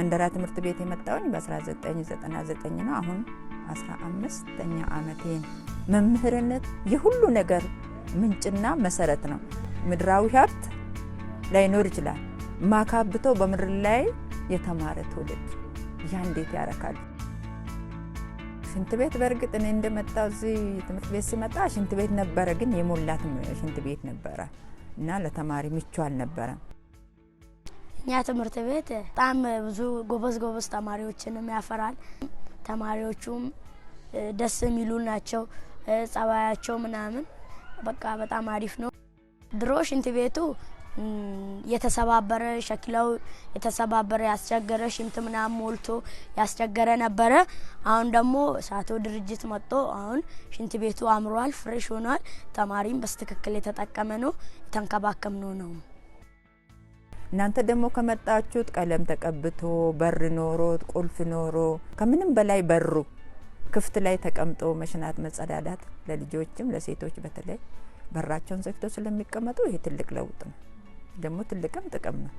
መንደራ ትምህርት ቤት የመጣው በ1999 ነው። አሁን 15ኛ ዓመቴን። መምህርነት የሁሉ ነገር ምንጭና መሰረት ነው። ምድራዊ ሀብት ላይኖር ይችላል፣ ማካብቶ በምድር ላይ የተማረ ትውልድ ያ እንዴት ያረካል። ሽንት ቤት በርግጥ እኔ እንደመጣው እዚህ ትምህርት ቤት ሲመጣ ሽንት ቤት ነበረ፣ ግን የሞላት ሽንት ቤት ነበረ እና ለተማሪ ምቹ አልነበረም። እኛ ትምህርት ቤት በጣም ብዙ ጎበዝ ተማሪዎችንም ያፈራል። ተማሪዎቹም ደስ የሚሉ ናቸው። ጸባያቸው ምናምን በቃ በጣም አሪፍ ነው። ድሮ ሽንት ቤቱ የተሰባበረ ሸክላው የተሰባበረ ያስቸገረ ሽንት ምናምን ሞልቶ ያስቸገረ ነበረ። አሁን ደግሞ ሳቶ ድርጅት መጥቶ አሁን ሽንት ቤቱ አምሯል፣ ፍሬሽ ሆኗል። ተማሪም በስትክክል የተጠቀመ ነው፣ የተንከባከብነው ነው። እናንተ ደግሞ ከመጣችሁት ቀለም ተቀብቶ በር ኖሮ ቁልፍ ኖሮ ከምንም በላይ በሩ ክፍት ላይ ተቀምጦ መሽናት መጸዳዳት ለልጆችም ለሴቶች በተለይ በራቸውን ዘግተው ስለሚቀመጡ ይሄ ትልቅ ለውጥ ነው፣ ደግሞ ትልቅም ጥቅም ነው።